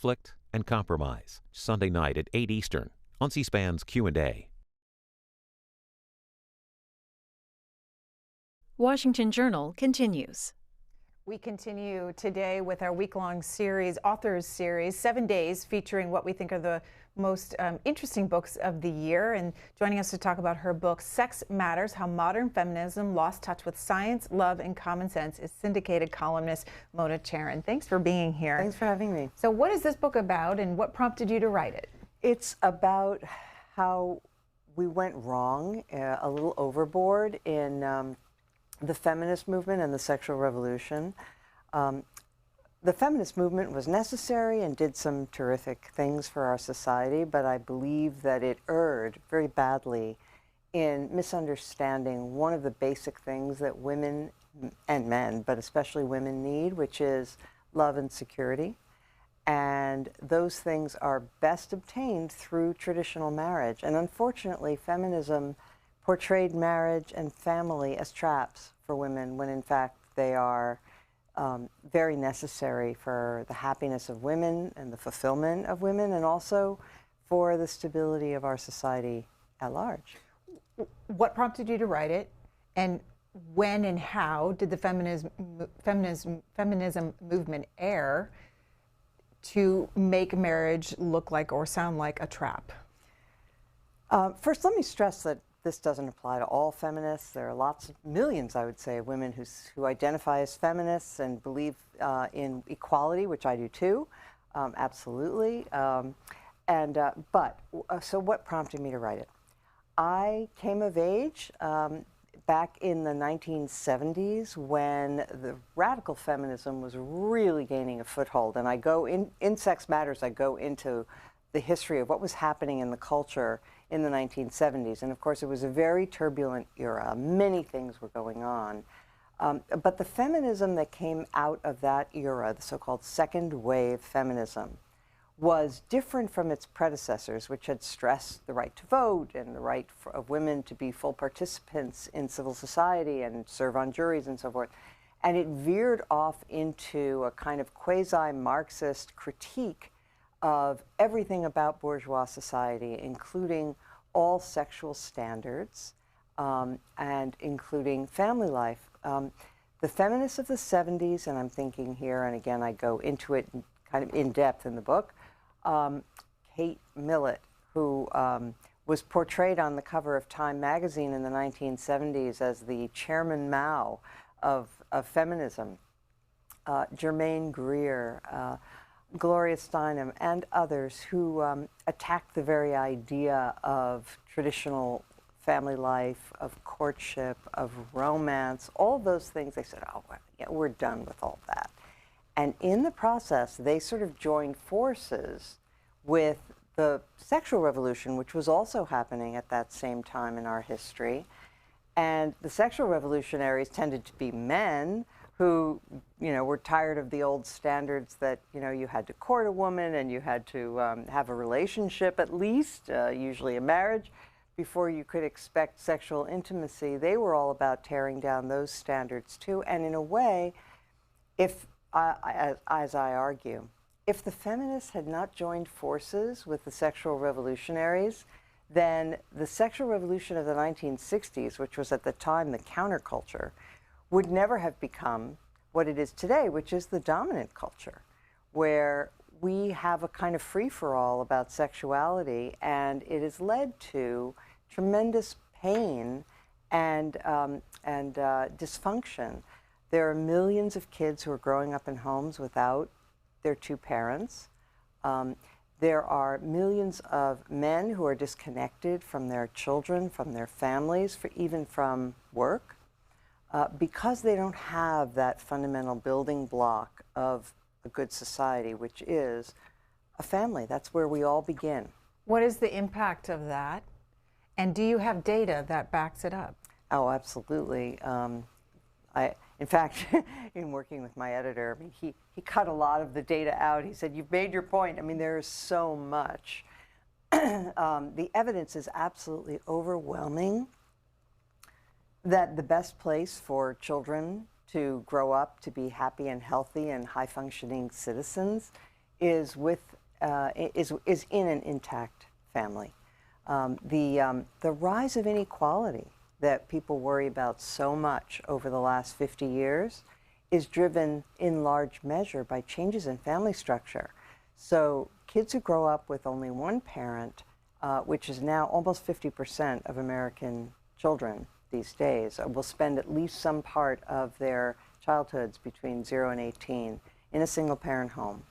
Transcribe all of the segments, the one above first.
conflict and compromise. Sunday night at 8 Eastern on C-SPAN's Q&A. Washington Journal continues. We continue today with our week-long series, Authors Series, 7 days featuring what we think are the most interesting books of the year. And joining us to talk about her book, Sex Matters, How Modern Feminism Lost Touch with Science, Love, and Common Sense, is Syndicated columnist Mona Charen. Thanks for being here. Thanks for having me. So what is this book about, and what prompted you to write it? It's about how we went wrong, a little overboard in the feminist movement and the sexual revolution. The feminist movement was necessary and did some terrific things for our society, but I believe that it erred very badly in misunderstanding one of the basic things that women and men, but especially women, need, which is love and security. And those things are best obtained through traditional marriage. And unfortunately, feminism portrayed marriage and family as traps for women, when in fact they are very necessary for the happiness of women and the fulfillment of women, and also for the stability of our society at large. What prompted you to write it, and when and how did the feminism movement err to make marriage look like or sound like a trap? First, let me stress that this doesn't apply to all feminists. There are millions, I would say, of women who identify as feminists and believe in equality, which I do too, absolutely. So what prompted me to write it? I came of age back in the 1970s when the radical feminism was really gaining a foothold. And I go in Sex Matters, I go into the history of what was happening in the culture in the 1970s. And of course, it was a very turbulent era. Many things were going on. But the feminism that came out of that era, the so-called second wave feminism, was different from its predecessors, which had stressed the right to vote and the right of women to be full participants in civil society and serve on juries and so forth. And it veered off into a kind of quasi-Marxist critique of everything about bourgeois society, including all sexual standards and including family life. The feminists of the 70s, and I'm thinking here, and again, I go into it kind of in depth in the book, Kate Millett, who was portrayed on the cover of Time magazine in the 1970s as the Chairman Mao of feminism, Germaine Greer, Gloria Steinem, and others who attacked the very idea of traditional family life, of courtship, of romance, all those things. They said, oh, yeah, we're done with all that. And in the process, they sort of joined forces with the sexual revolution, which was also happening at that same time in our history. And the sexual revolutionaries tended to be men who, were tired of the old standards that, you had to court a woman and you had to have a relationship, at least, usually a marriage, before you could expect sexual intimacy. They were all about tearing down those standards too. And in a way, if, as I argue, if the feminists had not joined forces with the sexual revolutionaries, then the sexual revolution of the 1960s, which was at the time the counterculture, would never have become what it is today, which is the dominant culture, where we have a kind of free-for-all about sexuality, and it has led to tremendous pain and dysfunction. There are millions of kids who are growing up in homes without their two parents. There are millions of men who are disconnected from their children, from their families, even from work. Because they don't have that fundamental building block of a good society, which is a family. That's where we all begin. What is the impact of that? And do you have data that backs it up? Oh, absolutely. In fact, in working with my editor, he cut a lot of the data out. He said, you've made your point. I mean, there is so much. The evidence is absolutely overwhelming that the best place for children to grow up to be happy and healthy and high-functioning citizens is is in an intact family. The rise of inequality that people worry about so much over the last 50 years is driven in large measure by changes in family structure. So kids who grow up with only one parent, which is now almost 50% of American children these days, will spend at least some part of their childhoods between 0 and 18 in a single parent home.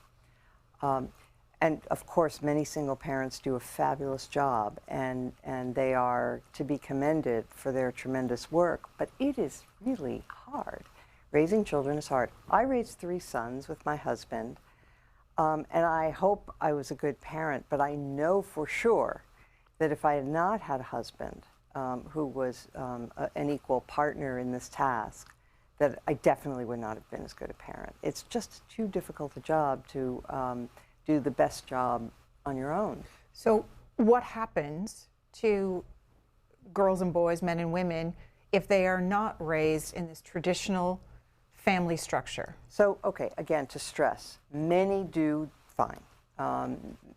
And of course, many single parents do a fabulous job, and they are to be commended for their tremendous work, but it is really hard. Raising children is hard. I raised 3 sons with my husband, and I hope I was a good parent, but I know for sure that if I had not had a husband who was an equal partner in this task, that I definitely would not have been as good a parent. It's just too difficult a job to do the best job on your own. So what happens to girls and boys, men and women, if they are not raised in this traditional family structure? So, okay, again, to stress, many do fine.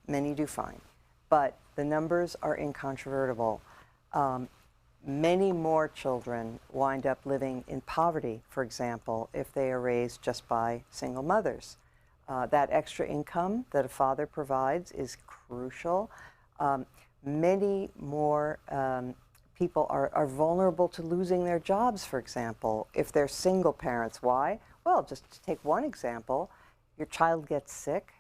Many do fine. But the numbers are incontrovertible. Many more children wind up living in poverty, for example, if they are raised just by single mothers. That extra income that a father provides is crucial. Many more people are vulnerable to losing their jobs, for example, if they're single parents. Why? Well, just to take one example, your child gets sick,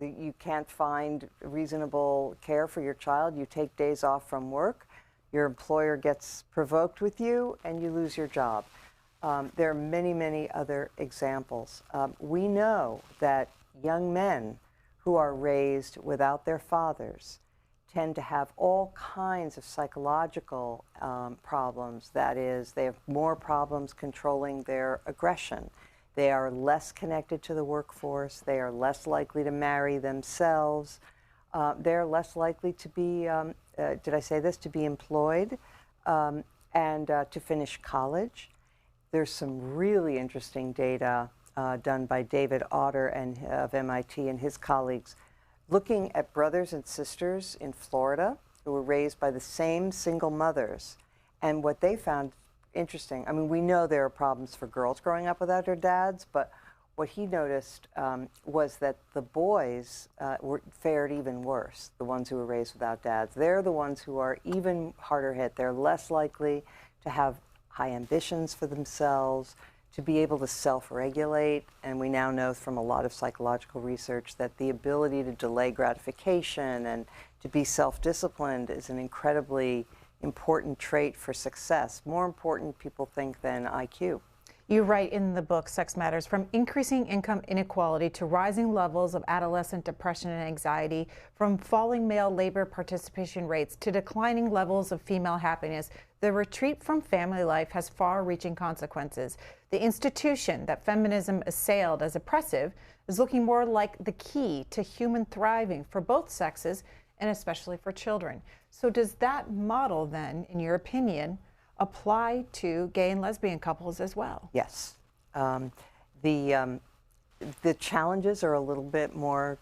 you can't find reasonable care for your child, you take days off from work, your employer gets provoked with you, and you lose your job. There are many, many other examples. We know that young men who are raised without their fathers tend to have all kinds of psychological problems. That is, they have more problems controlling their aggression. They are less connected to the workforce. They are less likely to marry themselves. They're less likely to be, did I say this, to be employed and to finish college. There's some really interesting data done by David Otter of MIT and his colleagues looking at brothers and sisters in Florida who were raised by the same single mothers. And what they found interesting, I mean, we know there are problems for girls growing up without their dads, but what he noticed was that the boys fared even worse, the ones who were raised without dads. They're the ones who are even harder hit. They're less likely to have high ambitions for themselves, to be able to self-regulate. And we now know from a lot of psychological research that the ability to delay gratification and to be self-disciplined is an incredibly important trait for success. More important, people think, than IQ. You write in the book, Sex Matters, from increasing income inequality to rising levels of adolescent depression and anxiety, from falling male labor participation rates to declining levels of female happiness, the retreat from family life has far-reaching consequences. The institution that feminism assailed as oppressive is looking more like the key to human thriving for both sexes and especially for children. So does that model then, in your opinion, apply to gay and lesbian couples as well? Yes. The challenges are a little bit more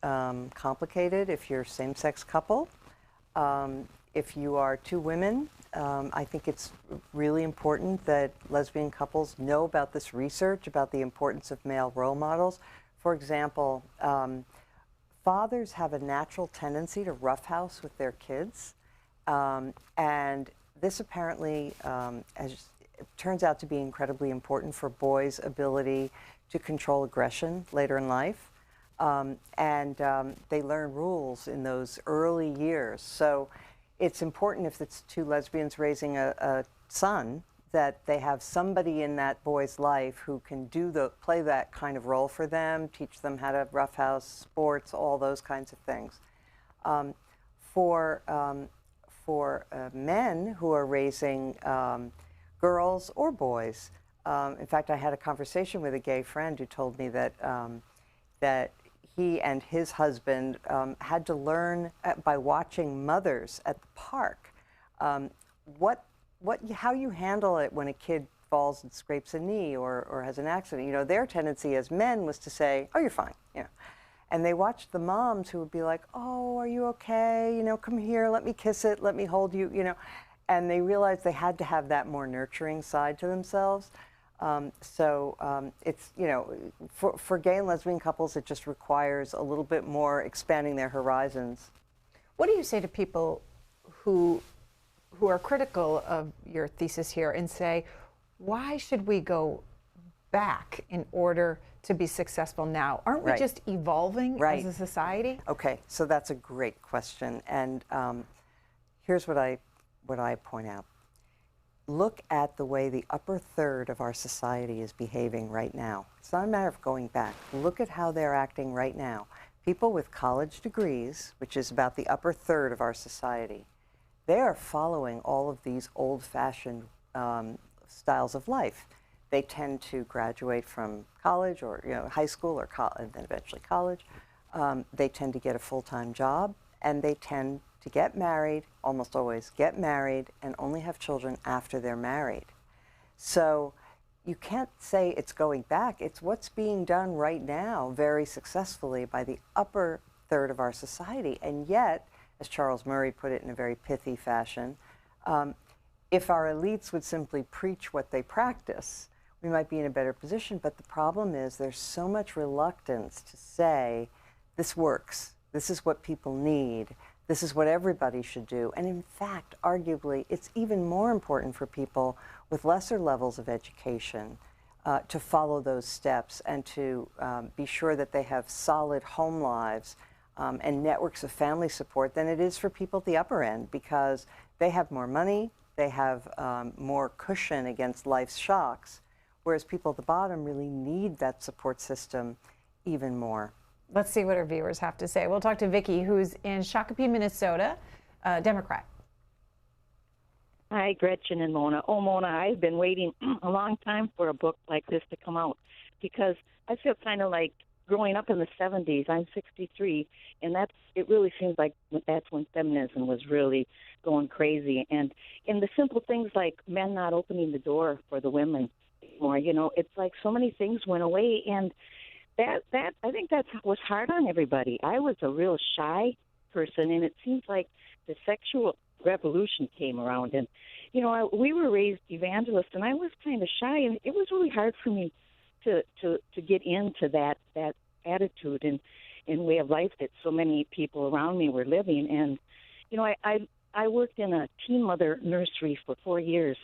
complicated if you're a same-sex couple. If you are 2 women, I think it's really important that lesbian couples know about this research, about the importance of male role models. For example, fathers have a natural tendency to roughhouse with their kids, and this apparently turns out to be incredibly important for boys' ability to control aggression later in life. They learn rules in those early years. So it's important, if it's 2 lesbians raising a son, that they have somebody in that boy's life who can play that kind of role for them, teach them how to roughhouse, sports, all those kinds of things. For men who are raising girls or boys, in fact, I had a conversation with a gay friend who told me that that he and his husband had to learn by watching mothers at the park how you handle it when a kid falls and scrapes a knee or has an accident. You know, their tendency as men was to say, "Oh, you're fine," you know. And they watched the moms who would be like, oh, are you okay? You know, come here, let me kiss it, let me hold you, you know. And they realized they had to have that more nurturing side to themselves. It's, you know, for gay and lesbian couples, it just requires a little bit more expanding their horizons. What do you say to people who are critical of your thesis here and say, why should we go back in order to be successful now? Aren't we just evolving as a society? Okay, so that's a great question. And here's what I point out. Look at the way the upper third of our society is behaving right now. It's not a matter of going back. Look at how they're acting right now. People with college degrees, which is about the upper third of our society, they are following all of these old-fashioned styles of life. They tend to graduate from college or high school or and then eventually college. They tend to get a full-time job, and they tend to get married, almost always get married, and only have children after they're married. So you can't say it's going back. It's what's being done right now very successfully by the upper third of our society. And yet, as Charles Murray put it in a very pithy fashion, if our elites would simply preach what they practice, we might be in a better position. But the problem is there's so much reluctance to say, this works, this is what people need, this is what everybody should do. And in fact, arguably, it's even more important for people with lesser levels of education to follow those steps and to be sure that they have solid home lives and networks of family support than it is for people at the upper end, because they have more money, they have more cushion against life's shocks, whereas people at the bottom really need that support system even more. Let's see what our viewers have to say. We'll talk to Vicki, who's in Shakopee, Minnesota, Democrat. Hi, Gretchen and Mona. Oh, Mona, I've been waiting a long time for a book like this to come out, because I feel kind of like growing up in the 70s. I'm 63, and it really seems like that's when feminism was really going crazy. And in the simple things like men not opening the door for the women anymore, it's like so many things went away, and that I think that was hard on everybody. I was a real shy person, and it seems like the sexual revolution came around, and we were raised evangelists, and I was kind of shy, and it was really hard for me to get into that attitude and way of life that so many people around me were living. And I worked in a teen mother nursery for 4 years,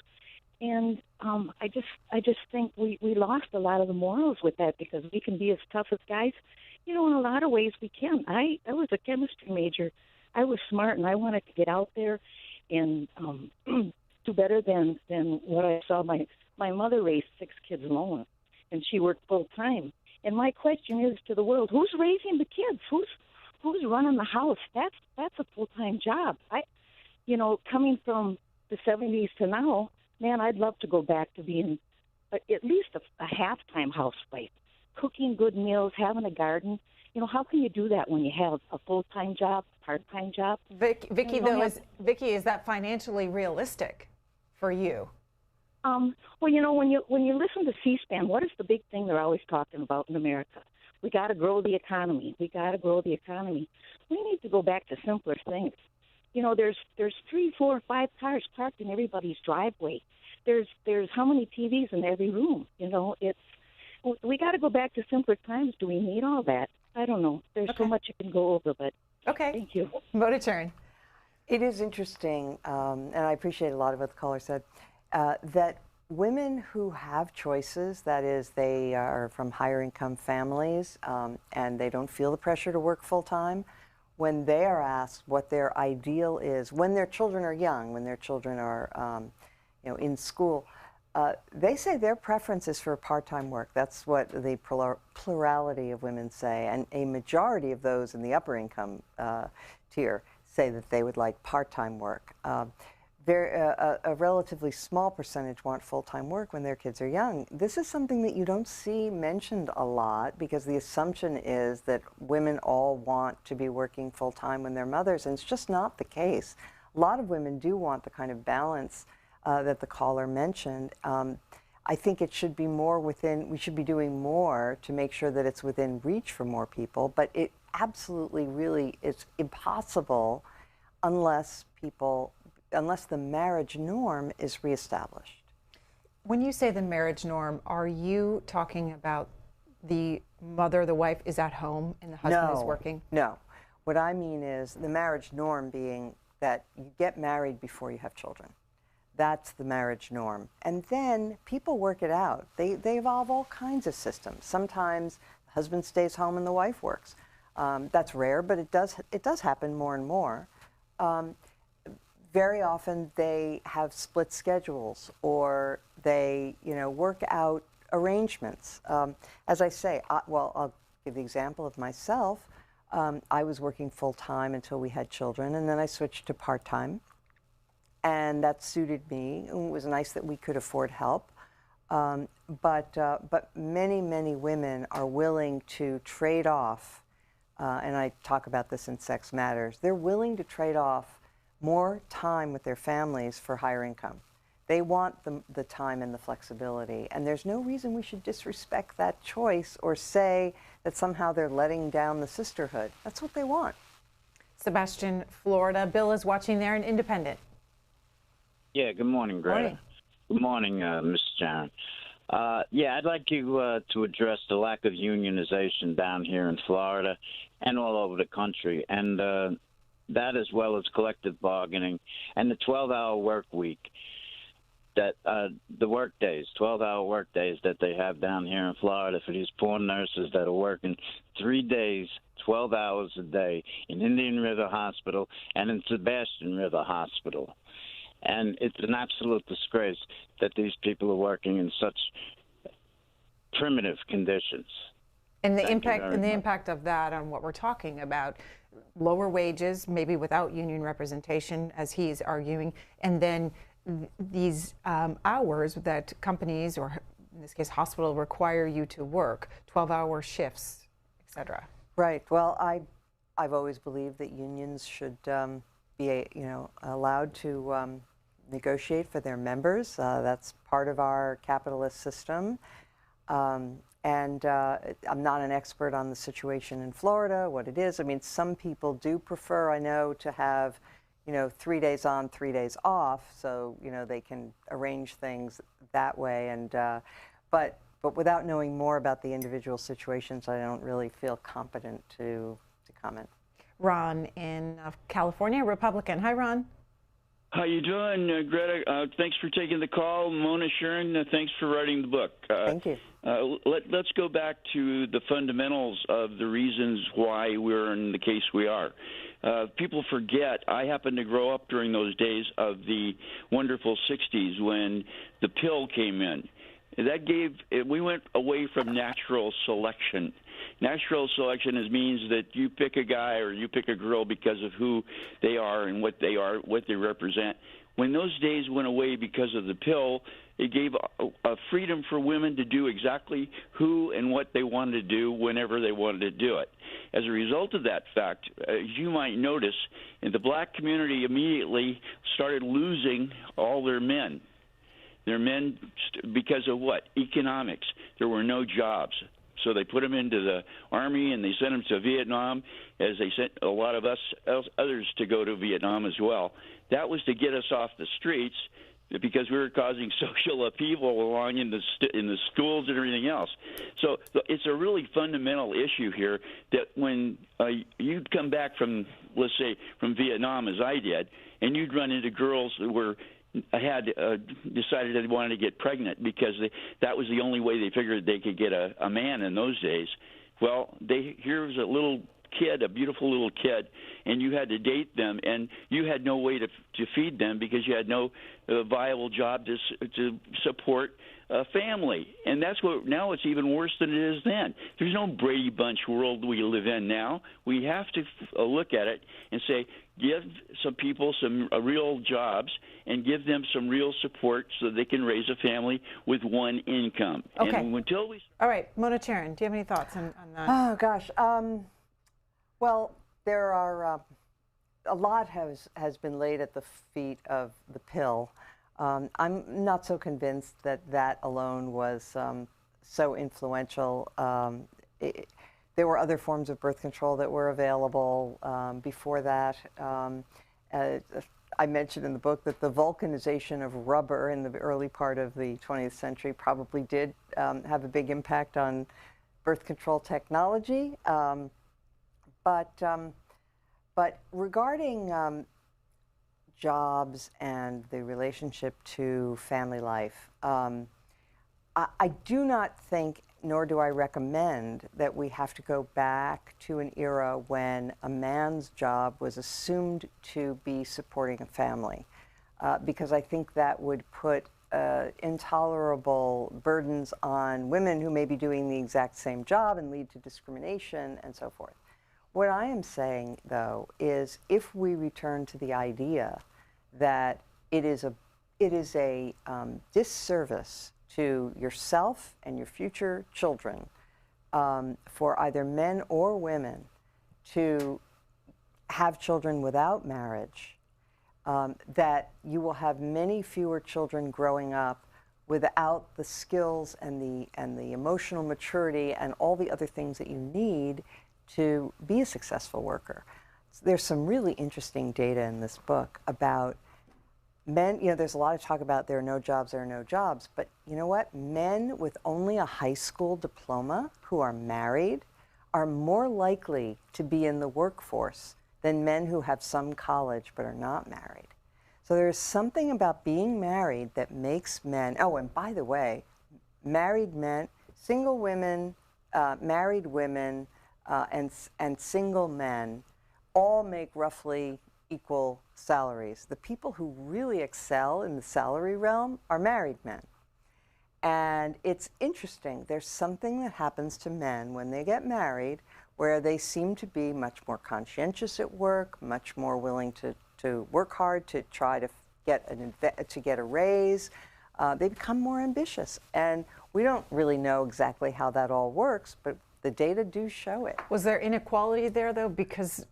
and I just think we lost a lot of the morals with that, because we can be as tough as guys. In a lot of ways we can. I was a chemistry major. I was smart, and I wanted to get out there and do better than what I saw. My mother raised 6 kids alone, and she worked full time. And my question is to the world: who's raising the kids? Who's running the house? That's a full-time job. Coming from the 70s to now, man, I'd love to go back to being at least a half-time housewife, cooking good meals, having a garden. How can you do that when you have a full-time job, part-time job? Vicki, is that financially realistic for you? Well, when you listen to C-SPAN, what is the big thing they're always talking about in America? We got to grow the economy. We got to grow the economy. We need to go back to simpler things. There's 3, 4, 5 cars parked in everybody's driveway. There's how many TVs in every room? We got to go back to simpler times. Do we need all that? I don't know. There's so much you can go over, but thank you. Mona Charen. It is interesting, and I appreciate a lot of what the caller said, that women who have choices, that is, they are from higher income families and they don't feel the pressure to work full time, when they are asked what their ideal is, when their children are young, when their children are in school, they say their preference is for part-time work. That's what the plurality of women say, and a majority of those in the upper income tier say that they would like part-time work. A relatively small percentage want full-time work when their kids are young. This is something that you don't see mentioned a lot, because the assumption is that women all want to be working full-time when they're mothers, and it's just not the case. A lot of women do want the kind of balance that the caller mentioned. I think it should be more we should be doing more to make sure that it's within reach for more people, but absolutely really it's impossible unless the marriage norm is reestablished. When you say the marriage norm, are you talking about the mother, the wife, is at home and the husband is working? No. What I mean is the marriage norm being that you get married before you have children. That's the marriage norm. And then people work it out. They evolve all kinds of systems. Sometimes the husband stays home and the wife works. That's rare, but it does happen more and more. Very often they have split schedules, or they work out arrangements. As I say, I'll give the example of myself. I was working full-time until we had children, and then I switched to part-time, and that suited me. It was nice that we could afford help, but many women are willing to trade off, and I talk about this in Sex Matters. They're willing to trade off more time with their families for higher income. They want the time and the flexibility, and there's no reason we should disrespect that choice or say that somehow they're letting down the sisterhood. That's what they want. Sebastian, Florida. Bill is watching there in Independent. Yeah, good morning, Greta. Morning. Good morning, Ms. Charen. Yeah, I'd like you to address the lack of unionization down here in Florida and all over the country, and that as well as collective bargaining and the 12-hour work week. That the work days, 12-hour work days that they have down here in Florida for these poor nurses that are working 3 days, 12 hours a day in Indian River Hospital and in Sebastian River Hospital. And it's an absolute disgrace that these people are working in such primitive conditions. And the impact of that on what we're talking about, lower wages, maybe without union representation, as he's arguing, and then these hours that companies, or in this case hospital, require you to work, 12-hour shifts, et cetera. Right. Well, I've always believed that unions should be allowed to negotiate for their members. That's part of our capitalist system. And I'm not an expert on the situation in Florida, what it is. I mean, some people do prefer, I know, to have 3 days on, 3 days off, so they can arrange things that way. And but without knowing more about the individual situations, I don't really feel competent to comment. Ron in California, Republican. Hi, Ron. How you doing, Greta? Thanks for taking the call. Mona Charen, thanks for writing the book. Thank you. Let's go back to the fundamentals of the reasons why we're in the case we are. People forget, I happened to grow up during those days of the wonderful 60s when the pill came in. We went away from natural selection. Natural selection means that you pick a guy or you pick a girl because of who they are and what they are, what they represent. When those days went away because of the pill, it gave a freedom for women to do exactly who and what they wanted to do whenever they wanted to do it. As a result of that fact, as you might notice, the black community immediately started losing all their men. Their men, because of what? Economics. There were no jobs. So they put them into the Army and they sent them to Vietnam, as they sent a lot of others to go to Vietnam as well. That was to get us off the streets because we were causing social upheaval along in the schools and everything else. So it's a really fundamental issue here that when you'd come back from, let's say, from Vietnam, as I did, and you'd run into girls who had decided they wanted to get pregnant because that was the only way they figured they could get a man in those days. Well, here's a little kid, a beautiful little kid, and you had to date them, and you had no way to feed them because you had no viable job to support a family. And that's what now it's even worse than it is then. There's no Brady Bunch world we live in now. We have to look at it and say, give some people some real jobs and give them some real support so they can raise a family with one income. Okay. And until we... All right, Mona Charen, do you have any thoughts on that? Oh, gosh. Well, there are a lot has been laid at the feet of the pill. I'm not so convinced that alone was so influential. There there were other forms of birth control that were available before that. I mentioned in the book that the vulcanization of rubber in the early part of the 20th century probably did have a big impact on birth control technology. But regarding jobs and the relationship to family life, I do not think, nor do I recommend, that we have to go back to an era when a man's job was assumed to be supporting a family, because I think that would put intolerable burdens on women who may be doing the exact same job and lead to discrimination and so forth. What I am saying, though, is if we return to the idea that it is a disservice to yourself and your future children for either men or women to have children without marriage, that you will have many fewer children growing up without the skills and the emotional maturity and all the other things that you need to be a successful worker. There's some really interesting data in this book about men. You know, there's a lot of talk about there are no jobs, but you know what? Men with only a high school diploma who are married are more likely to be in the workforce than men who have some college but are not married. So there's something about being married that makes men, oh, and by the way, married men, single women, married women, and single men all make roughly equal salaries. The people who really excel in the salary realm are married men. And it's interesting, there's something that happens to men when they get married where they seem to be much more conscientious at work, much more willing to work hard to try to get a raise. They become more ambitious. And we don't really know exactly how that all works, but the data do show it. Was there inequality there, though? Because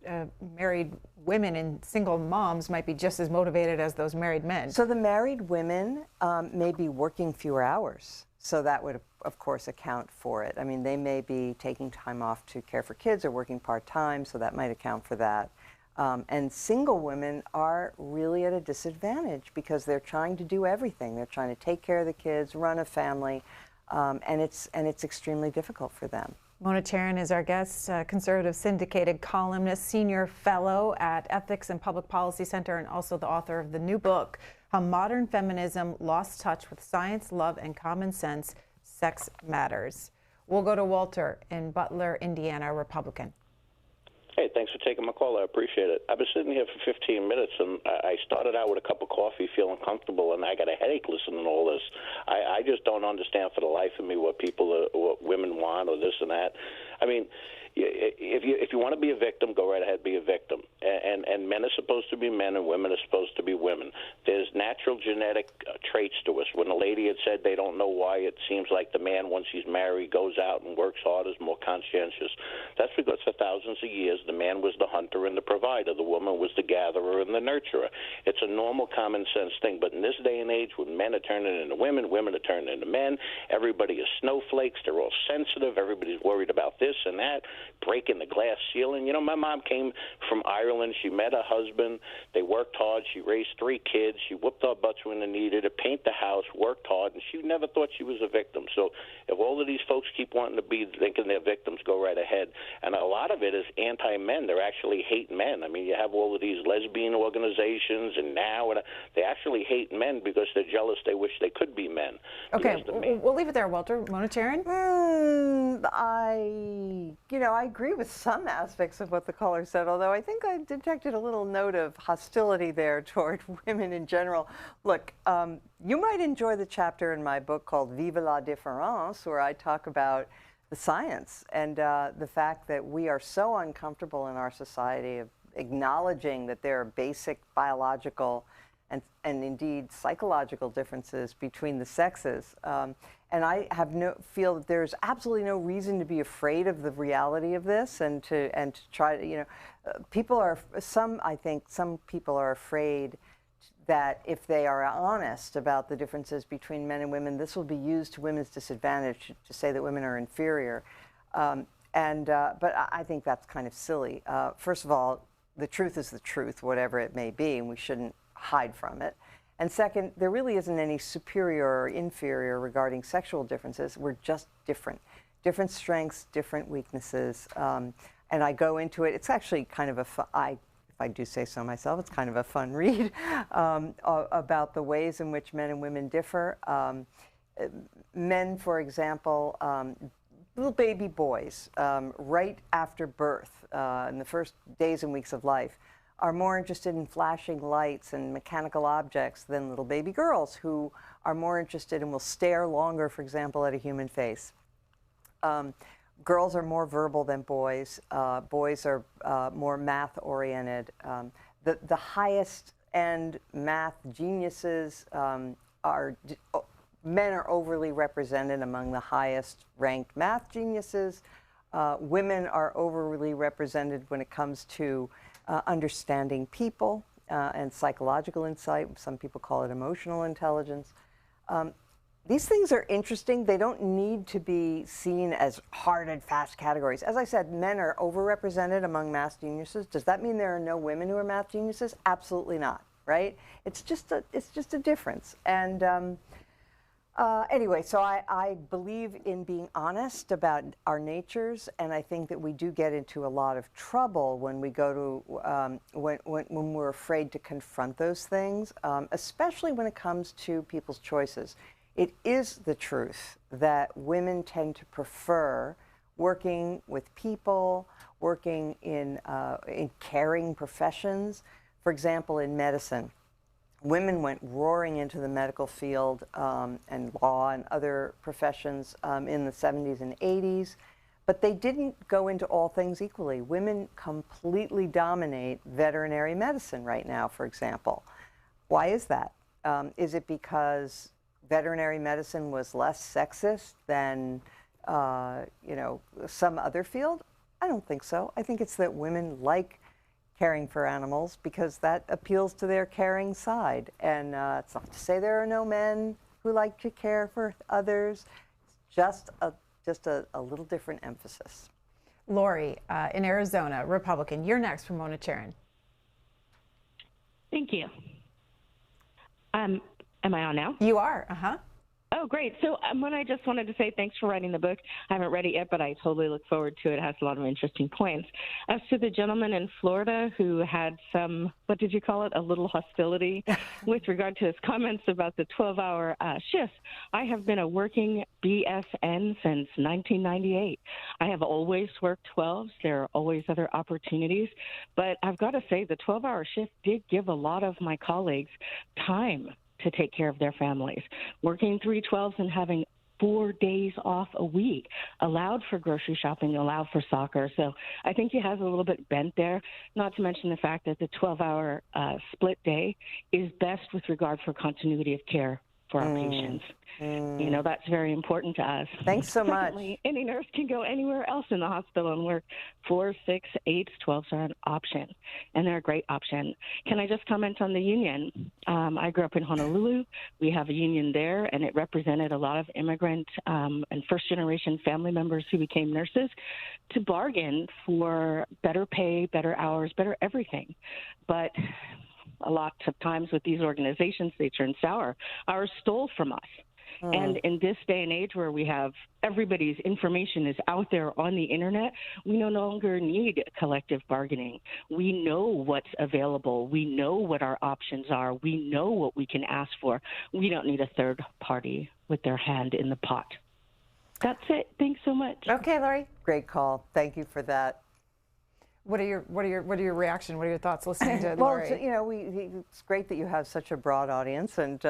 married women and single moms might be just as motivated as those married men. So the married women may be working fewer hours. So that would, of course, account for it. I mean, they may be taking time off to care for kids or working part-time, so that might account for that. And single women are really at a disadvantage because they're trying to do everything. They're trying to take care of the kids, run a family, and it's extremely difficult for them. Mona Charen is our guest, conservative syndicated columnist, senior fellow at Ethics and Public Policy Center, and also the author of the new book, How Modern Feminism Lost Touch with Science, Love, and Common Sense, Sex Matters. We'll go to Walter in Butler, Indiana, Republican. Hey, thanks for taking my call. I appreciate it. I've been sitting here for 15 minutes, and I started out with a cup of coffee feeling comfortable, and I got a headache listening to all this. I just don't understand for the life of me what women want or this and that. I mean, if you want to be a victim, go right ahead, be a victim. And men are supposed to be men and women are supposed to be women. There's natural genetic traits to us. When the lady had said they don't know why it seems like the man, once he's married, goes out and works hard, is more conscientious. That's because for thousands of years, the man was the hunter and the provider. The woman was the gatherer and the nurturer. It's a normal common sense thing. But in this day and age, when men are turning into women, women are turning into men, everybody is snowflakes. They're all sensitive. Everybody's worried about this and that, breaking the glass ceiling. You know, my mom came from Ireland. She met a husband. They worked hard. She raised 3 kids. She whooped our butts when they needed to paint the house, worked hard, and she never thought she was a victim. So if all of these folks keep wanting to be thinking they're victims, go right ahead. And a lot of it is anti-men. They're actually hate men. I mean, you have all of these lesbian organizations, and now they actually hate men because they're jealous. They wish they could be men. Okay, we'll leave it there, Walter. Mona Charen? I agree with some aspects of what the caller said, although I think I detected a little note of hostility there toward women in general. Look, you might enjoy the chapter in my book called Vive la Différence, where I talk about the science and the fact that we are so uncomfortable in our society of acknowledging that there are basic biological and indeed psychological differences between the sexes. And I feel that there's absolutely no reason to be afraid of the reality of this, and to try to, I think some people are afraid that if they are honest about the differences between men and women, this will be used to women's disadvantage to say that women are inferior. But I think that's kind of silly. First of all, the truth is the truth, whatever it may be, and we shouldn't hide from it. And second, there really isn't any superior or inferior regarding sexual differences. We're just different. Different strengths, different weaknesses. And I go into it. It's actually kind of a fun, if I do say so myself, it's kind of a fun read about the ways in which men and women differ. Men, for example, little baby boys, right after birth, in the first days and weeks of life, are more interested in flashing lights and mechanical objects than little baby girls, who are more interested and will stare longer, for example, at a human face. Girls are more verbal than boys. Boys are more math-oriented. The highest end math geniuses men are overly represented among the highest ranked math geniuses. Women are overly represented when it comes to understanding people and psychological insight. Some people call it emotional intelligence. These things are interesting. They don't need to be seen as hard and fast categories. As I said, men are overrepresented among math geniuses. Does that mean there are no women who are math geniuses? Absolutely not, right? It's just a difference. And anyway, so I believe in being honest about our natures, and I think that we do get into a lot of trouble when we go to when we're afraid to confront those things, especially when it comes to people's choices. It is the truth that women tend to prefer working with people, working in caring professions. For example, in medicine. Women went roaring into the medical field and law and other professions in the 70s and 80s, but they didn't go into all things equally. Women completely dominate veterinary medicine right now, for example. Why is that? Is it because veterinary medicine was less sexist than some other field? I don't think so. I think it's that women like caring for animals because that appeals to their caring side. And it's not to say there are no men who like to care for others. It's just a little different emphasis. Lori, in Arizona, Republican. You're next from Mona Charen. Thank you. Am I on now? You are. Uh-huh. Oh, great. So, Mona, I just wanted to say thanks for writing the book. I haven't read it yet, but I totally look forward to it. It has a lot of interesting points. As to the gentleman in Florida who had some, what did you call it, a little hostility with regard to his comments about the 12-hour shifts, I have been a working BSN since 1998. I have always worked 12s. There are always other opportunities. But I've got to say the 12-hour shift did give a lot of my colleagues time to take care of their families. Working 3 12s and having 4 days off a week allowed for grocery shopping, allowed for soccer. So I think he has a little bit bent there, not to mention the fact that the 12-hour split day is best with regard for continuity of care for our patients. You know, that's very important to us. Thanks so Secondly, much. Any nurse can go anywhere else in the hospital and work. 4, 6, 8, 12s are an option, and they're a great option. Can I just comment on the union? I grew up in Honolulu. We have a union there, and it represented a lot of immigrant and first-generation family members who became nurses to bargain for better pay, better hours, better everything. But a lot of times with these organizations, they turn sour. Ours stole from us. And in this day and age where we have everybody's information is out there on the internet, we no longer need collective bargaining. We know what's available. We know what our options are. We know what we can ask for. We don't need a third party with their hand in the pot. That's it. Thanks so much. Okay, Lori. Great call. Thank you for that. What are your reaction? What are your thoughts listening to Well, Lori? it's great that you have such a broad audience, and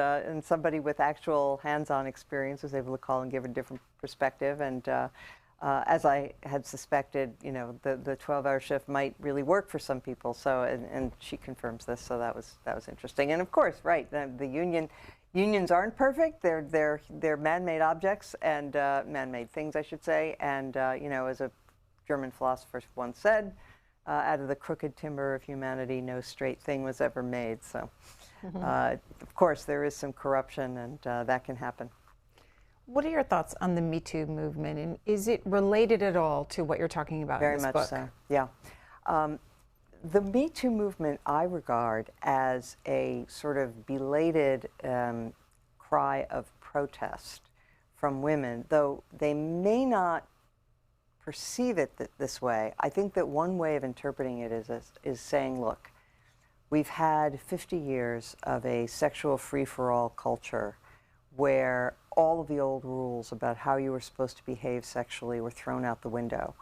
somebody with actual hands-on experience was able to call and give a different perspective. And as I had suspected, the 12-hour shift might really work for some people. So, and she confirms this. So that was interesting. And of course, right, the unions aren't perfect. They're man-made objects and man-made things, I should say. And as a German philosopher once said, out of the crooked timber of humanity, no straight thing was ever made. So, of course, there is some corruption, and that can happen. What are your thoughts on the Me Too movement, and is it related at all to what you're talking about in this book? Very much so, yeah. The Me Too movement I regard as a sort of belated cry of protest from women, though they may not perceive it this way. I think that one way of interpreting it is saying, look, we've had 50 years of a sexual free-for-all culture where all of the old rules about how you were supposed to behave sexually were thrown out the window.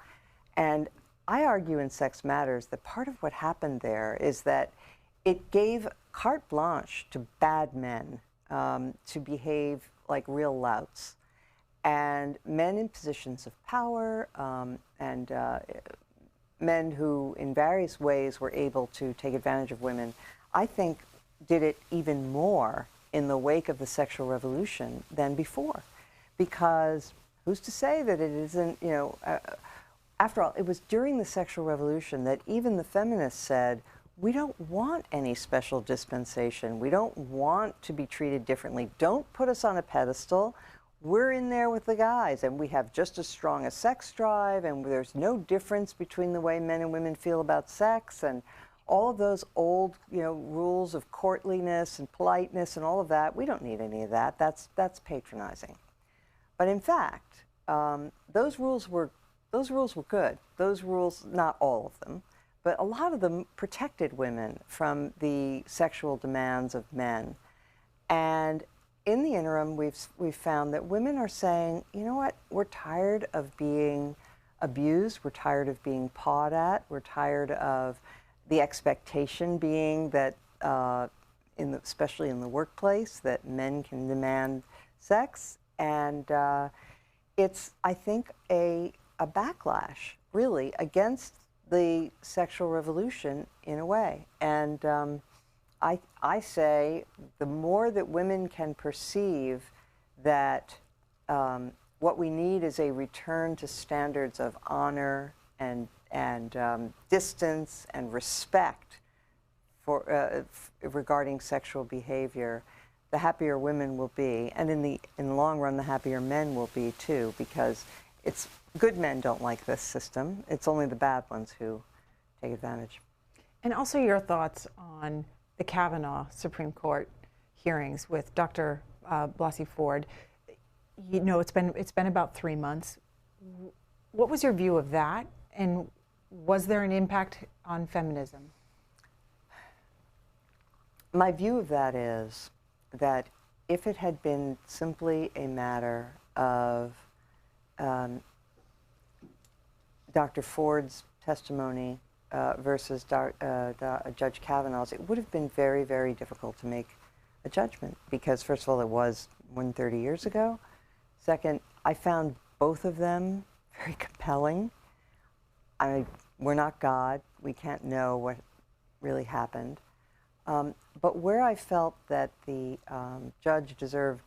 And I argue in Sex Matters that part of what happened there is that it gave carte blanche to bad men to behave like real louts. And men in positions of power and men who in various ways were able to take advantage of women, I think did it even more in the wake of the sexual revolution than before. Because who's to say that it isn't, you know, after all, it was during the sexual revolution that even the feminists said, we don't want any special dispensation. We don't want to be treated differently. Don't put us on a pedestal. We're in there with the guys, and we have just as strong a sex drive, and there's no difference between the way men and women feel about sex, and all of those old, you know, rules of courtliness and politeness and all of that. We don't need any of that. That's patronizing. But in fact, those rules were good. Those rules, not all of them, but a lot of them protected women from the sexual demands of men. And in the interim, we've found that women are saying, you know what, we're tired of being abused, we're tired of being pawed at, we're tired of the expectation being that, especially in the workplace, that men can demand sex. And it's, I think, a backlash, really, against the sexual revolution in a way. And I say the more that women can perceive that what we need is a return to standards of honor and distance and respect for regarding sexual behavior, the happier women will be, and in the long run, the happier men will be too, because it's good men don't like this system. It's only the bad ones who take advantage. And also your thoughts on the Kavanaugh Supreme Court hearings with Dr. Blasey Ford. You know, it's been about 3 months. What was your view of that, and was there an impact on feminism? My view of that is that if it had been simply a matter of Dr. Ford's testimony versus Judge Kavanaugh's, it would have been very, very difficult to make a judgment because, first of all, it was more than 30 years ago. Second, I found both of them very compelling. We're not God. We can't know what really happened. But where I felt that the judge deserved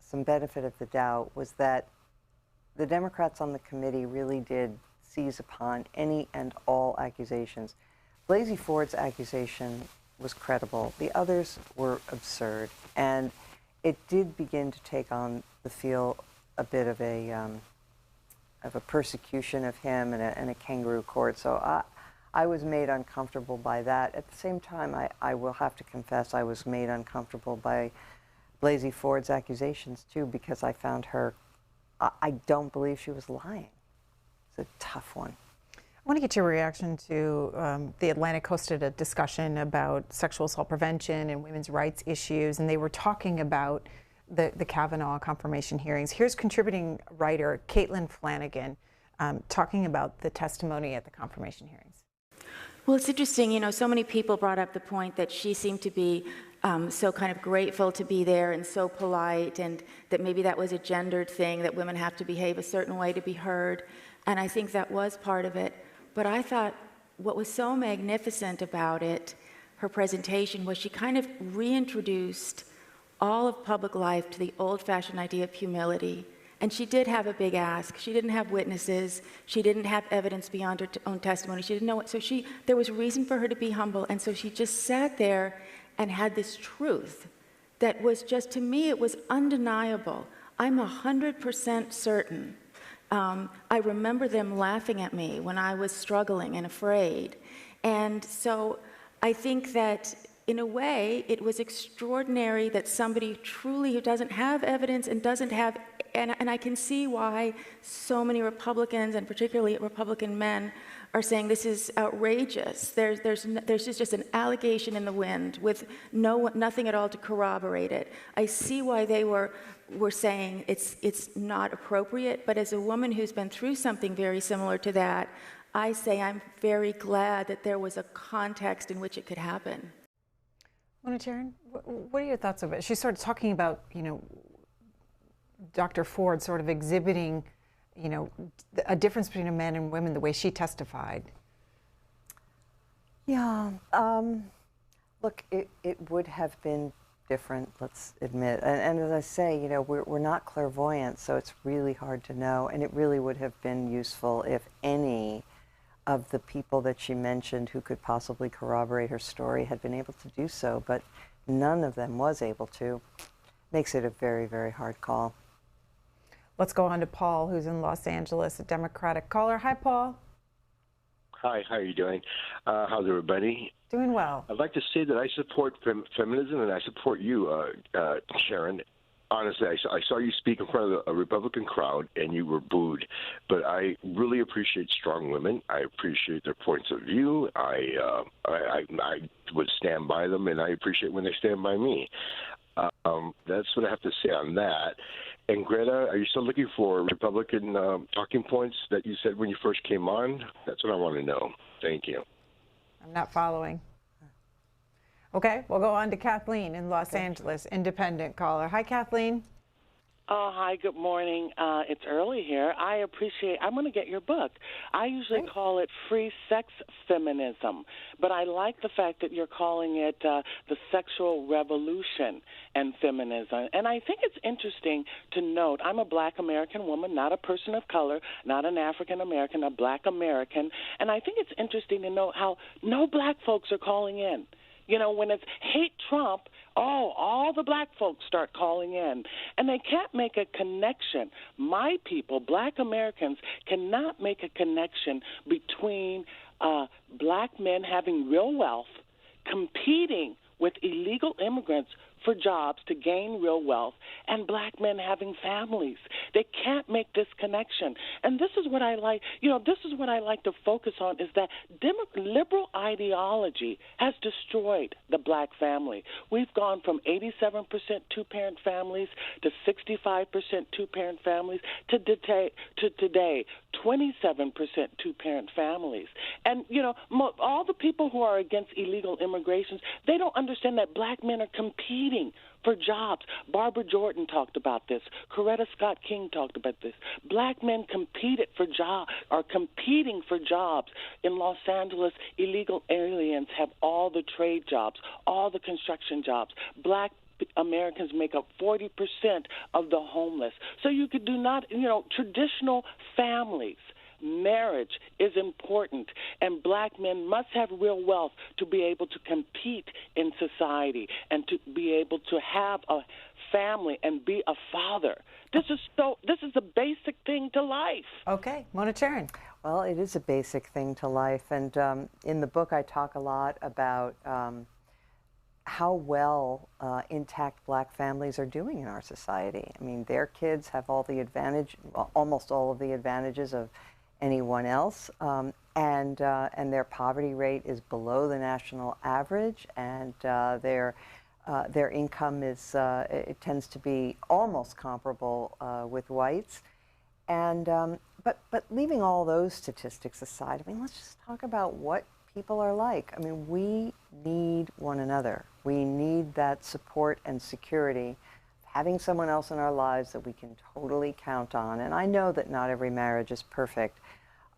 some benefit of the doubt was that the Democrats on the committee really did seize upon any and all accusations. Blasey Ford's accusation was credible. The others were absurd. And it did begin to take on the feel a bit of a persecution of him and a kangaroo court. So I was made uncomfortable by that. At the same time, I will have to confess I was made uncomfortable by Blasey Ford's accusations too, because I found her, I don't believe she was lying. It's a tough one. I want to get your reaction to the Atlantic hosted a discussion about sexual assault prevention and women's rights issues, and they were talking about the Kavanaugh confirmation hearings. Here's contributing writer Caitlin Flanagan talking about the testimony at the confirmation hearings. Well, it's interesting, you know, so many people brought up the point that she seemed to be so kind of grateful to be there and so polite, and that maybe that was a gendered thing, that women have to behave a certain way to be heard. And I think that was part of it. But I thought what was so magnificent about it, her presentation, was she kind of reintroduced all of public life to the old-fashioned idea of humility. And she did have a big ask. She didn't have witnesses. She didn't have evidence beyond her own testimony. She didn't know it. So there was reason for her to be humble. And so she just sat there and had this truth that was just, to me, it was undeniable. I'm 100% certain. I remember them laughing at me when I was struggling and afraid. And so I think that, in a way, it was extraordinary that somebody truly who doesn't have evidence and doesn't have, and I can see why so many Republicans, and particularly Republican men, are saying this is outrageous. There's just an allegation in the wind with nothing at all to corroborate it. I see why they were saying it's not appropriate, but as a woman who's been through something very similar to that, I say I'm very glad that there was a context in which it could happen. Mona Charen, what are your thoughts of it? She started talking about, Dr. Ford sort of exhibiting, a difference between men and women, the way she testified. Yeah, look, it would have been different, let's admit. And as I say, we're not clairvoyant, so it's really hard to know. And it really would have been useful if any of the people that she mentioned who could possibly corroborate her story had been able to do so, but none of them was able to. Makes it a very, very hard call. Let's go on to Paul, who's in Los Angeles, a Democratic caller. Hi, Paul. Hi, how are you doing? How's everybody? Doing well. I'd like to say that I support feminism, and I support you, Sharon. Honestly, I saw you speak in front of a Republican crowd, and you were booed. But I really appreciate strong women. I appreciate their points of view. I would stand by them, and I appreciate when they stand by me. That's what I have to say on that. And Greta, are you still looking for Republican talking points that you said when you first came on? That's what I want to know. Thank you. I'm not following. Okay, we'll go on to Kathleen in Los Angeles, independent caller. Hi, Kathleen. Oh, hi, good morning. It's early here. I'm going to get your book. I usually call it Free Sex Feminism, but I like the fact that you're calling it the Sexual Revolution and Feminism. And I think it's interesting to note, I'm a black American woman, not a person of color, not an African American, a black American, and I think it's interesting to note how no black folks are calling in. When it's hate Trump, all the black folks start calling in. And they can't make a connection. My people, black Americans, cannot make a connection between black men having real wealth, competing with illegal immigrants for jobs to gain real wealth, and black men having families. They can't make this connection. And this is what I like, this is what I like to focus on, is that liberal ideology has destroyed the black family. We've gone from 87% two-parent families to 65% two-parent families to today 27% two-parent families. And, all the people who are against illegal immigrations, they don't understand that black men are competing for jobs. Barbara Jordan talked about this. Coretta Scott King talked about this. Black men are competing for jobs. In Los Angeles, illegal aliens have all the trade jobs, all the construction jobs. Black Americans make up 40% of the homeless. So you could do not, traditional families. Marriage is important, and black men must have real wealth to be able to compete in society and to be able to have a family and be a father. This is a basic thing to life. Okay, Mona Charen. Well, it is a basic thing to life, and in the book I talk a lot about how well intact black families are doing in our society. I mean, their kids have almost all of the advantages of anyone else, and their poverty rate is below the national average, and their income is it tends to be almost comparable with whites, and but leaving all those statistics aside, I mean, let's just talk about what people are like. I mean, we need one another. We need that support and security, having someone else in our lives that we can totally count on. And I know that not every marriage is perfect,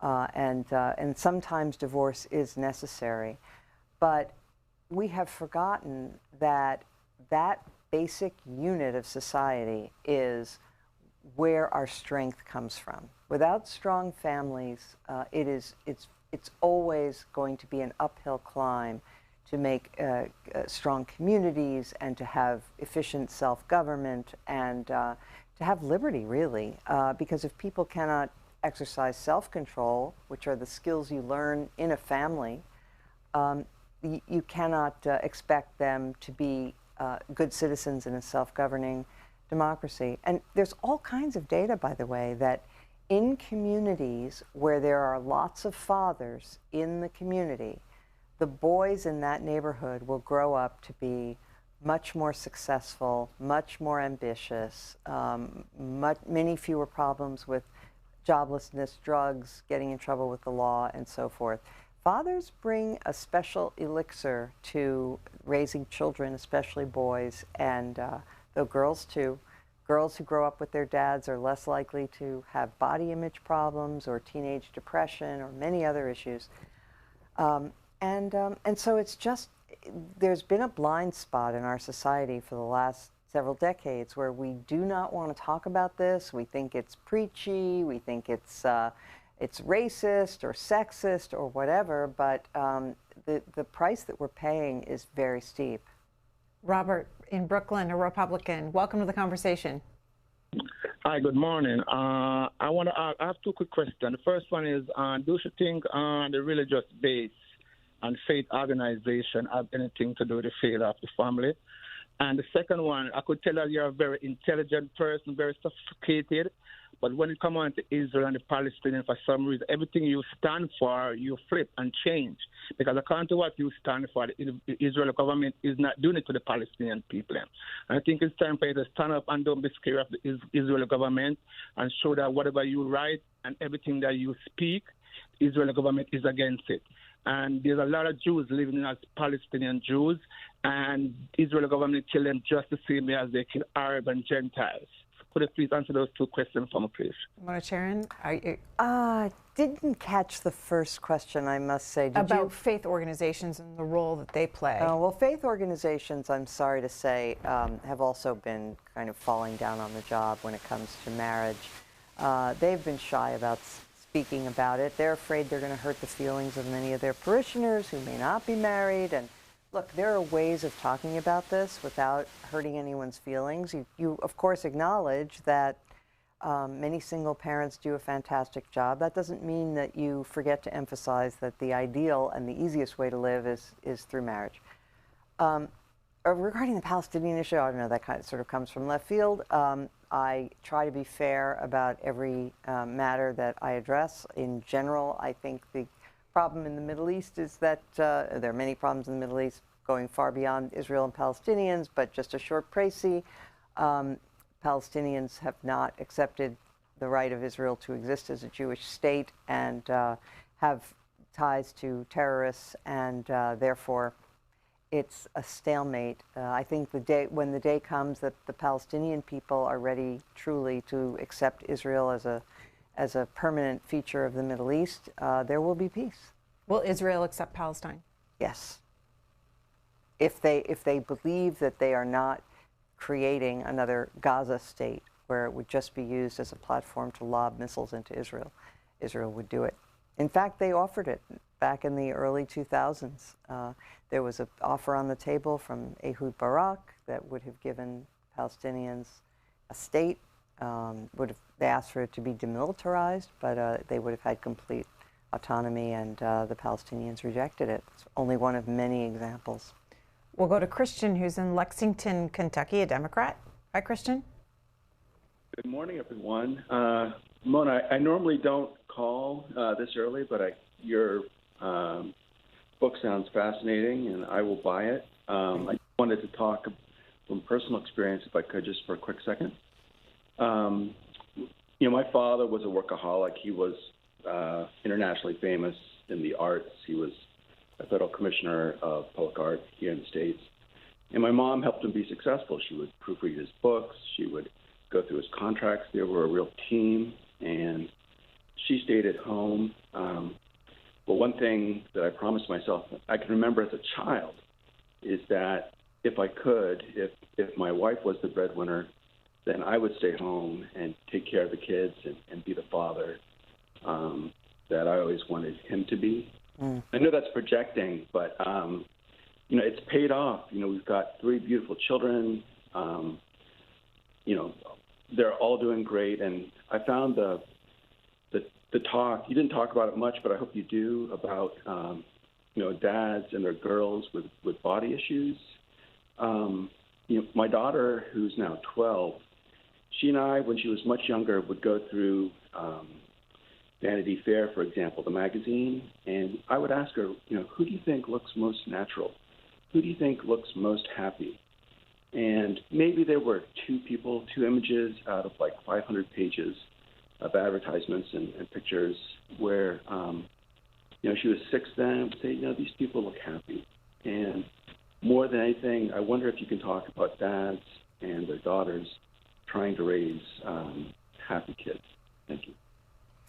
and sometimes divorce is necessary. But we have forgotten that that basic unit of society is where our strength comes from. Without strong families, it's always going to be an uphill climb to make strong communities and to have efficient self-government and to have liberty, really, because if people cannot exercise self-control, which are the skills you learn in a family, you cannot expect them to be good citizens in a self-governing democracy. And there's all kinds of data, by the way, that in communities where there are lots of fathers in the community, the boys in that neighborhood will grow up to be much more successful, much more ambitious, many fewer problems with joblessness, drugs, getting in trouble with the law, and so forth. Fathers bring a special elixir to raising children, especially boys, and though girls too. Girls who grow up with their dads are less likely to have body image problems or teenage depression or many other issues. And so it's just, there's been a blind spot in our society for the last several decades where we do not want to talk about this. We think it's preachy, we think it's racist or sexist or whatever, but the price that we're paying is very steep. Robert in Brooklyn, a Republican. Welcome to the conversation. Hi, good morning. I have two quick questions. The first one is, do you think the religious base and faith organization have anything to do with the failure of the family? And the second one, I could tell that you're a very intelligent person, very sophisticated, but when it comes on to Israel and the Palestinians, for some reason, everything you stand for, you flip and change. Because according to what you stand for, the Israeli government is not doing it to the Palestinian people. And I think it's time for you to stand up and don't be scared of the Israeli government and show that whatever you write and everything that you speak, the Israeli government is against it. And there's a lot of Jews living as Palestinian Jews, and the Israeli government kill them just the same way as they kill Arab and Gentiles. Could you please answer those two questions for me, please? Mona Charen, didn't catch the first question, I must say. Did about you? Faith organizations and the role that they play. Well, faith organizations, I'm sorry to say, have also been kind of falling down on the job when it comes to marriage. They've been shy about speaking about it. They're afraid they're going to hurt the feelings of many of their parishioners who may not be married. And look, there are ways of talking about this without hurting anyone's feelings. You of course, acknowledge that many single parents do a fantastic job. That doesn't mean that you forget to emphasize that the ideal and the easiest way to live is through marriage. Regarding the Palestinian issue, I don't know, that kind of sort of comes from left field. I try to be fair about every matter that I address. In general, I think the problem in the Middle East is that there are many problems in the Middle East going far beyond Israel and Palestinians, but just a short précis. Palestinians have not accepted the right of Israel to exist as a Jewish state and have ties to terrorists, and therefore it's a stalemate. I think when the day comes that the Palestinian people are ready truly to accept Israel as a permanent feature of the Middle East, there will be peace. Will Israel accept Palestine? Yes. If they believe that they are not creating another Gaza state where it would just be used as a platform to lob missiles into Israel, Israel would do it. In fact, they offered it back in the early 2000s. There was an offer on the table from Ehud Barak that would have given Palestinians a state. They asked for it to be demilitarized, but they would have had complete autonomy, and the Palestinians rejected it. It's only one of many examples. We'll go to Christian, who's in Lexington, Kentucky, a Democrat. Hi, Christian. Good morning, everyone. Mona, I normally don't call this early, but your book sounds fascinating, and I will buy it. I wanted to talk from personal experience, if I could, just for a quick second. My father was a workaholic. He was internationally famous in the arts. He was a federal commissioner of public art here in the States. And my mom helped him be successful. She would proofread his books. She would go through his contracts. They were a real team, and she stayed at home. But one thing that I promised myself I can remember as a child is that if I could, if my wife was the breadwinner, then I would stay home and take care of the kids and be the father that I always wanted him to be. I know that's projecting, but, it's paid off. We've got 3 beautiful children, they're all doing great, and I found the talk. You didn't talk about it much, but I hope you do, about dads and their girls with body issues. My daughter, who's now 12, she and I, when she was much younger, would go through Vanity Fair, for example, the magazine, and I would ask her, who do you think looks most natural? Who do you think looks most happy? And maybe there were two images out of like 500 pages of advertisements and pictures where, she was 6 then, and would say, these people look happy. And more than anything, I wonder if you can talk about dads and their daughters trying to raise happy kids. Thank you.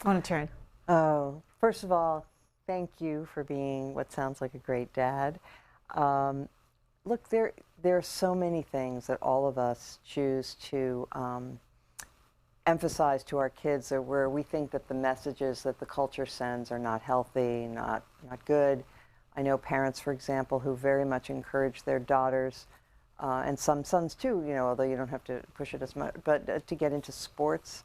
Mona Charen. Oh, first of all, thank you for being what sounds like a great dad. Look, there are so many things that all of us choose to emphasize to our kids, that where we think that the messages that the culture sends are not healthy, not good. I know parents, for example, who very much encourage their daughters, and some sons too, although you don't have to push it as much, but to get into sports,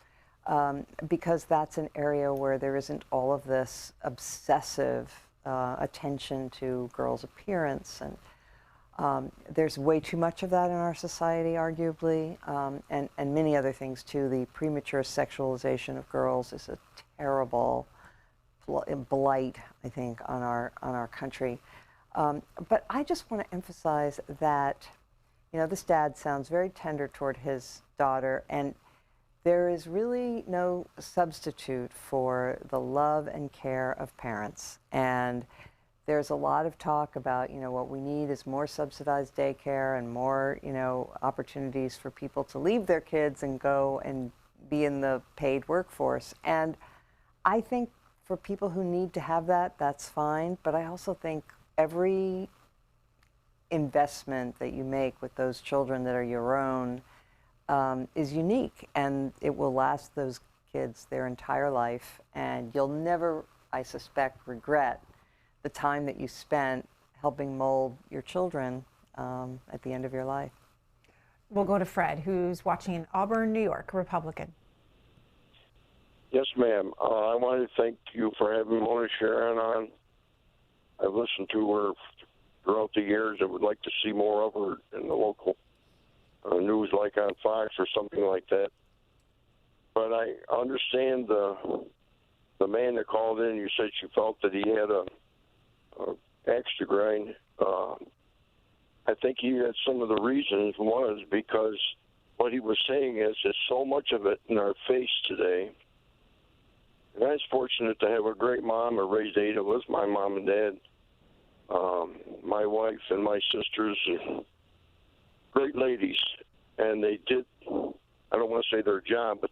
because that's an area where there isn't all of this obsessive attention to girls' appearance, and there's way too much of that in our society, arguably, and many other things too. The premature sexualization of girls is a terrible blight, I think, on our country. But I just want to emphasize that, this dad sounds very tender toward his daughter, and there is really no substitute for the love and care of parents. And there's a lot of talk about, what we need is more subsidized daycare and more, opportunities for people to leave their kids and go and be in the paid workforce. And I think for people who need to have that, that's fine. But I also think every investment that you make with those children that are your own is unique, and it will last those kids their entire life. And you'll never, I suspect, regret the time that you spent helping mold your children at the end of your life. We'll go to Fred, who's watching in Auburn, New York, Republican. Yes, ma'am. I want to thank you for having Mona Charen on. I've listened to her throughout the years. I would like to see more of her in the local news, like on Fox or something like that. But I understand the man that called in. You said she felt that he had a axe to grind. I think he had some of the reasons was because what he was saying is there's so much of it in our face today. And I was fortunate to have a great mom. I raised 8 of us, my mom and dad, my wife and my sisters, great ladies. And they did, I don't want to say their job, but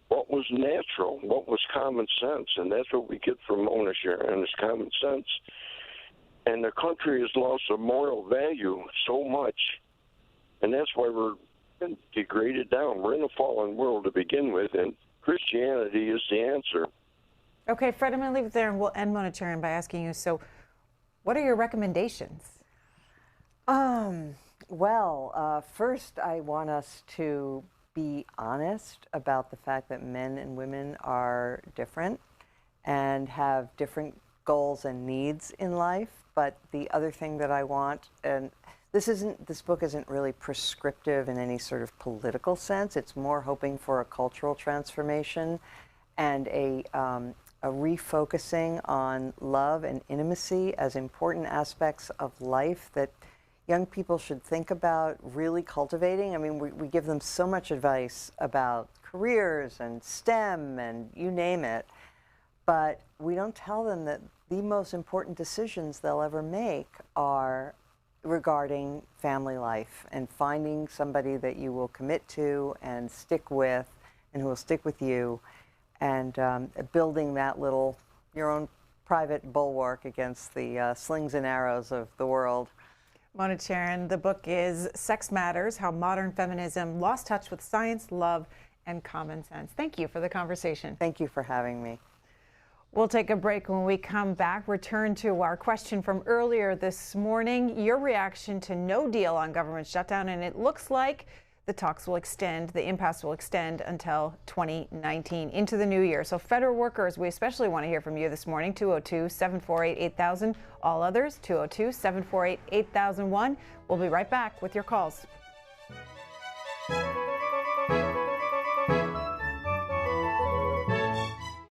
what was natural, what was common sense, and that's what we get from Mona Charen, is common sense. And the country has lost a moral value so much, and that's why we're degraded down. We're in a fallen world to begin with, and Christianity is the answer. Okay, Fred, I'm going to leave it there, and we'll end Mona Charen by asking you, so what are your recommendations? Well, first I want us to be honest about the fact that men and women are different and have different goals and needs in life. But the other thing that I want, and this book isn't really prescriptive in any sort of political sense. It's more hoping for a cultural transformation and a refocusing on love and intimacy as important aspects of life that young people should think about really cultivating. I mean, we give them so much advice about careers and STEM and you name it, but we don't tell them that the most important decisions they'll ever make are regarding family life and finding somebody that you will commit to and stick with and who will stick with you, and building that your own private bulwark against the slings and arrows of the world. Mona Charen, the book is Sex Matters, How Modern Feminism Lost Touch with Science, Love, and Common Sense. Thank you for the conversation. Thank you for having me. We'll take a break. When we come back, return to our question from earlier this morning, your reaction to no deal on government shutdown. And it looks like the talks will extend, the impasse will extend until 2019, into the new year. So federal workers, we especially want to hear from you this morning, 202-748-8000. All others, 202-748-8001. We'll be right back with your calls.